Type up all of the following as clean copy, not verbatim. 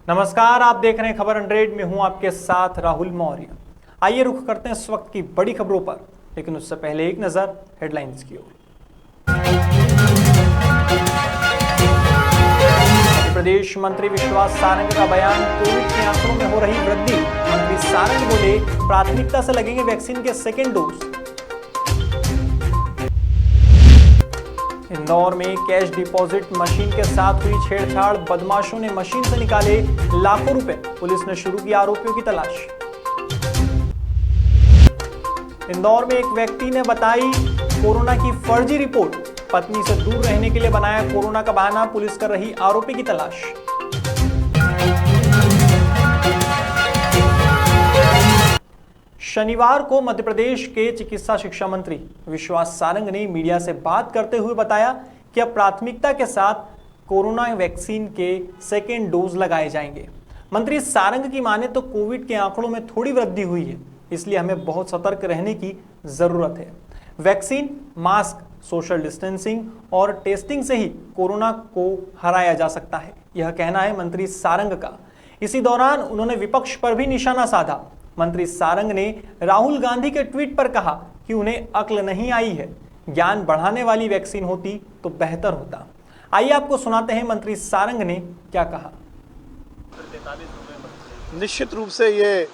नमस्कार, आप देख रहे हैं खबर 100 में हूं आपके साथ राहुल मौर्य। आइए रुख करते हैं इस वक्त की बड़ी खबरों पर, लेकिन उससे पहले एक नजर हेडलाइंस की ओर। मध्य प्रदेश मंत्री विश्वास सारंग का बयान, कोविड के आंकड़ों में हो रही वृद्धि। मंत्री सारंग बोले, प्राथमिकता से लगेंगे वैक्सीन के सेकेंड डोज। इंदौर में कैश डिपॉजिट मशीन के साथ हुई छेड़छाड़, बदमाशों ने मशीन से निकाले लाखों रुपए, पुलिस ने शुरू की आरोपियों की तलाश। इंदौर में एक व्यक्ति ने बताई कोरोना की फर्जी रिपोर्ट, पत्नी से दूर रहने के लिए बनाया कोरोना का बहाना, पुलिस कर रही आरोपी की तलाश। शनिवार को मध्य प्रदेश के चिकित्सा शिक्षा मंत्री विश्वास सारंग ने मीडिया से बात करते हुए बताया कि अब प्राथमिकता के साथ कोरोना वैक्सीन के सेकेंड डोज लगाए जाएंगे। मंत्री सारंग की माने तो कोविड के आंकड़ों में थोड़ी वृद्धि हुई है, इसलिए हमें बहुत सतर्क रहने की जरूरत है। वैक्सीन, मास्क, सोशल डिस्टेंसिंग और टेस्टिंग से ही कोरोना को हराया जा सकता है, यह कहना है मंत्री सारंग का। इसी दौरान उन्होंने विपक्ष पर भी निशाना साधा। मंत्री सारंग ने राहुल गांधी के ट्वीट पर कहा कि उन्हें अक्ल नहीं आई है, ज्ञान बढ़ाने वाली वैक्सीन होती तो बेहतर होता। आइए आपको सुनाते हैं मंत्री सारंग ने क्या कहा। निश्चित रूप से ये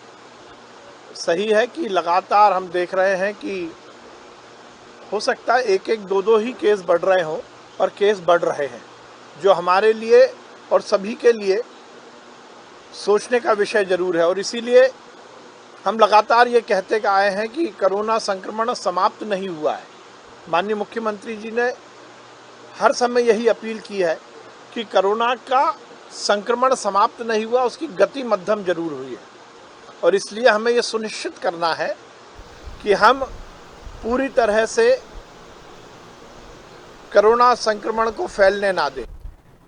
सही है कि लगातार हम देख रहे हैं कि हो सकता है एक एक दो ही केस बढ़ रहे हों, और केस बढ़ रहे हैं, जो हमारे लिए और सभी के लिए सोचने का विषय जरूर है। और इसीलिए हम लगातार ये कहते आए हैं कि कोरोना संक्रमण समाप्त नहीं हुआ है। माननीय मुख्यमंत्री जी ने हर समय यही अपील की है कि कोरोना का संक्रमण समाप्त नहीं हुआ, उसकी गति मध्यम जरूर हुई है। और इसलिए हमें ये सुनिश्चित करना है कि हम पूरी तरह से कोरोना संक्रमण को फैलने ना दें।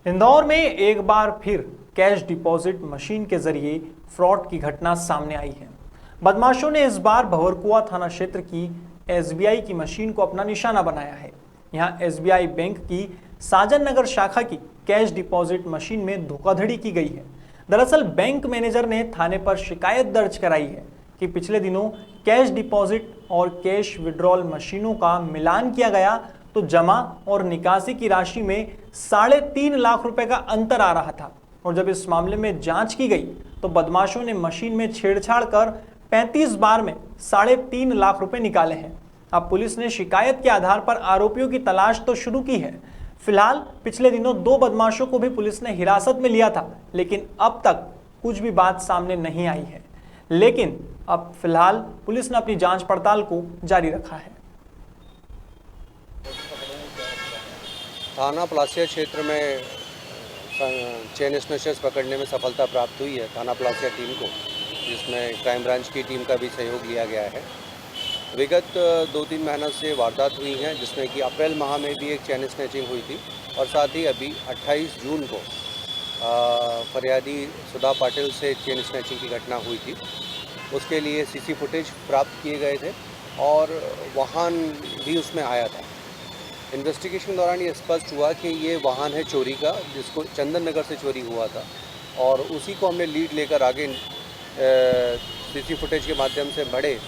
इंदौर में एक बार फिर कैश डिपॉजिट मशीन के जरिए फ्रॉड की घटना सामने आई है। बदमाशों ने इस बार भंवरकुआ थाना क्षेत्र की एसबीआई की मशीन को अपना निशाना बनाया है। यहां एसबीआई बैंक की साजन नगर शाखा की कैश डिपॉजिट मशीन में धोखाधड़ी की गई है। दरअसल बैंक मैनेजर ने थाने पर शिकायत दर्ज कराई है कि पिछले दिनों कैश डिपॉजिट और कैश विड्रॉल मशीनों का मिलान किया गया तो जमा और निकासी की राशि में 3.5 लाख रुपए का अंतर आ रहा था। और जब इस मामले में जांच की गई तो बदमाशों ने मशीन में छेड़छाड़ कर 35 बार में 3.5 लाख रुपए निकाले हैं। अब पुलिस ने शिकायत के आधार पर आरोपियों की तलाश तो शुरू की है। फिलहाल पिछले दिनों 2 बदमाशों को भी पुलिस ने हिरासत में लिया था, लेकिन अब तक कुछ भी बात सामने नहीं आई है। लेकिन अब फिलहाल पुलिस ने अपनी जांच पड़ताल को जारी रखा है। थाना प्लासिया क्षेत्र में चेन स्नैचर्स पकड़ने में सफलता प्राप्त हुई है थाना प्लासिया टीम को, जिसमें क्राइम ब्रांच की टीम का भी सहयोग लिया गया है। विगत 2-3 महीनों से वारदात हुई हैं, जिसमें कि अप्रैल माह में भी एक चेन स्नैचिंग हुई थी, और साथ ही अभी 28 जून को फरियादी सुधा पाटिल से चेन स्नैचिंग की घटना हुई थी। उसके लिए सीसी फुटेज प्राप्त किए गए थे और वाहन भी उसमें आया था। इन्वेस्टिगेशन के दौरान ये स्पष्ट हुआ कि ये वाहन है चोरी का, जिसको चंदन नगर से चोरी हुआ था, और उसी को हमने लीड लेकर आगे सीसी फुटेज के माध्यम से बढ़े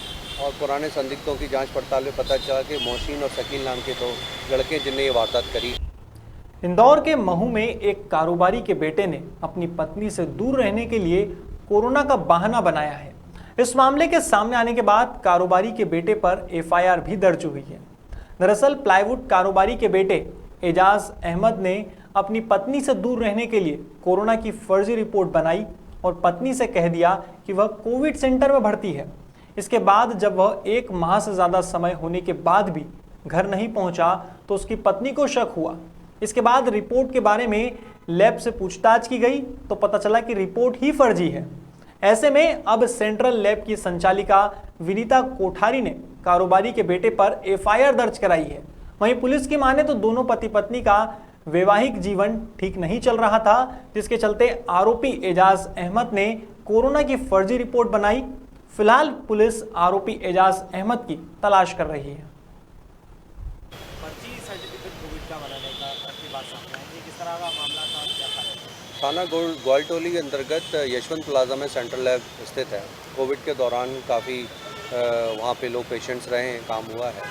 और पुराने संदिग्धों की जांच पड़ताल में पता चला कि मोहसिन और शकील नाम के 2 लड़के जिन्हें ये वारदात करी। इंदौर के महू में एक कारोबारी के बेटे ने अपनी पत्नी से दूर रहने के लिए कोरोना का बहाना बनाया है। इस मामले के सामने आने के बाद कारोबारी के बेटे पर एफआईआर भी दर्ज हुई है। दरअसल प्लाईवुड कारोबारी के बेटे एजाज अहमद ने अपनी पत्नी से दूर रहने के लिए कोरोना की फर्जी रिपोर्ट बनाई और पत्नी से कह दिया कि वह कोविड सेंटर में भर्ती है। इसके बाद जब वह 1 माह से ज़्यादा समय होने के बाद भी घर नहीं पहुंचा तो उसकी पत्नी को शक हुआ। इसके बाद रिपोर्ट के बारे में लैब से पूछताछ की गई तो पता चला कि रिपोर्ट ही फर्जी है। ऐसे में अब सेंट्रल लैब की संचालिका विनीता कोठारी ने कारोबारी के बेटे पर एफआईआर दर्ज कराई है। वहीं पुलिस की माने तो दोनों पति पत्नी का वैवाहिक जीवन ठीक नहीं चल रहा था, जिसके चलते आरोपी एजाज अहमद ने कोरोना की फर्जी रिपोर्ट बनाई। फिलहाल पुलिस आरोपी एजाज अहमद की तलाश कर रही है। फर्जी सर्टिफिकेट कोविड का बनाने का बात सामने आई, किस तरह का मामला था, क्या था? थाना ग्वालटोली के अंतर्गत यशवंत प्लाजा में सेंट्रल लैब स्थित है। कोविड के दौरान काफ़ी वहाँ पे लोग पेशेंट्स रहे हैं, काम हुआ है।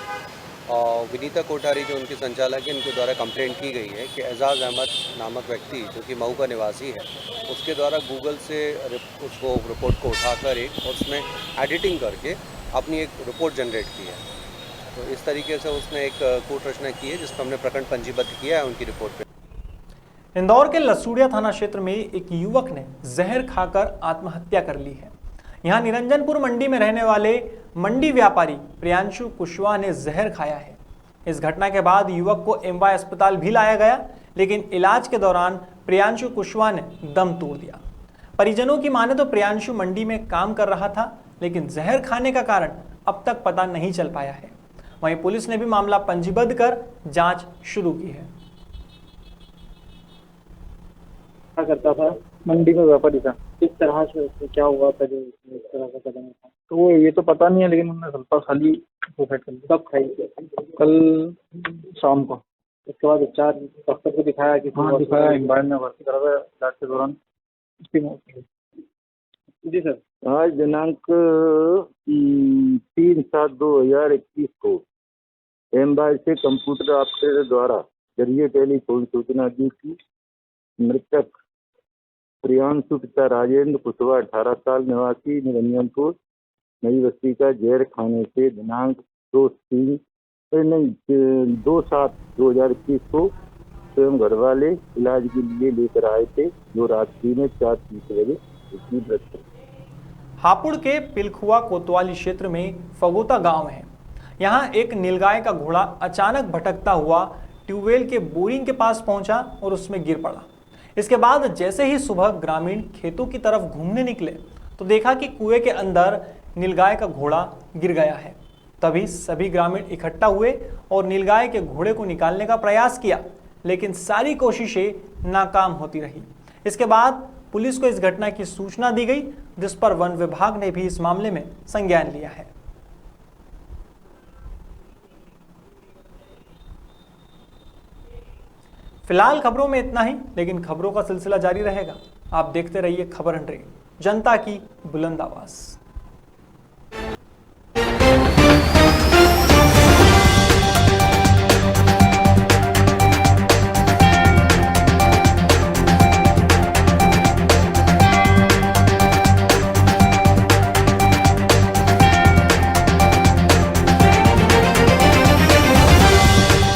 और विनीता कोठारी जो उनकी संचालक है, इनके द्वारा कंप्लेंट की गई है कि एजाज़ अहमद नामक व्यक्ति जो कि मऊ का निवासी है, उसके द्वारा गूगल से उसको रिपोर्ट को उठाकर और उसमें एडिटिंग करके अपनी एक रिपोर्ट जनरेट की है। तो इस तरीके से उसने एक कूट रचना की है, जिस पर हमने प्रकरण पंजीबद्ध किया है उनकी रिपोर्ट पे। इंदौर के लसूड़िया थाना क्षेत्र में एक युवक ने जहर खाकर आत्महत्या कर ली है। यहां निरंजनपुर मंडी में रहने वाले मंडी व्यापारी प्रियांशु कुशवाहा ने जहर खाया है। इस घटना के बाद युवक को एमवाय अस्पताल भी लाया गया, लेकिन इलाज के दौरान प्रियांशु कुशवाहा ने दम तोड़ दिया। परिजनों की माने तो प्रियांशु मंडी में काम कर रहा था, लेकिन जहर खाने का कारण अब तक पता नहीं चल पाया है। वहीं पुलिस ने भी मामला पंजीबद्ध कर जांच शुरू की है। क्या करता था? मंडी में व्यापारी था। किस तरह से क्या हुआ था जो इस तरह का कदम उठा? तो वो ये तो पता नहीं है, लेकिन उन्होंने सल्फा खाली सुसाइड कर लिया। कब खाई थी? कल शाम को। उसके बाद उपचार डॉक्टर को दिखाया कि? हाँ, दिखाया, एम्बायर में भर्ती करा था। इलाज के दौरान उसकी मौत हो गई। जी सर। आज दिनांक 3/7/2021 को एम्बायर से कंप्यूटर ऑपरेटर द्वारा जरिए टेलीफोन सूचना दी कि मृतक प्रियांशु पिता राजेंद्र कुशवाहा 18 साल निवासी निरंजनपुर नई बस्ती का जहर खाने से दिनांक 2/7/2021 को स्वयं घर वाले इलाज के लिए लेकर आए थे, जो रात्रि में 4:30 बजे उसकी मृत्यु। हापुड़ के पिलखुआ कोतवाली क्षेत्र में फगोता गांव है। यहां एक नीलगाय का घोड़ा अचानक भटकता हुआ ट्यूबवेल के बोरिंग के पास पहुंचा और उसमें गिर पड़ा। इसके बाद जैसे ही सुबह ग्रामीण खेतों की तरफ घूमने निकले तो देखा कि कुएं के अंदर नीलगाय का घोड़ा गिर गया है। तभी सभी ग्रामीण इकट्ठा हुए और नीलगाय के घोड़े को निकालने का प्रयास किया, लेकिन सारी कोशिशें नाकाम होती रही। इसके बाद पुलिस को इस घटना की सूचना दी गई, जिस पर वन विभाग ने भी इस मामले में संज्ञान लिया है। फिलहाल खबरों में इतना ही, लेकिन खबरों का सिलसिला जारी रहेगा। आप देखते रहिए खबर 100, जनता की बुलंद आवाज।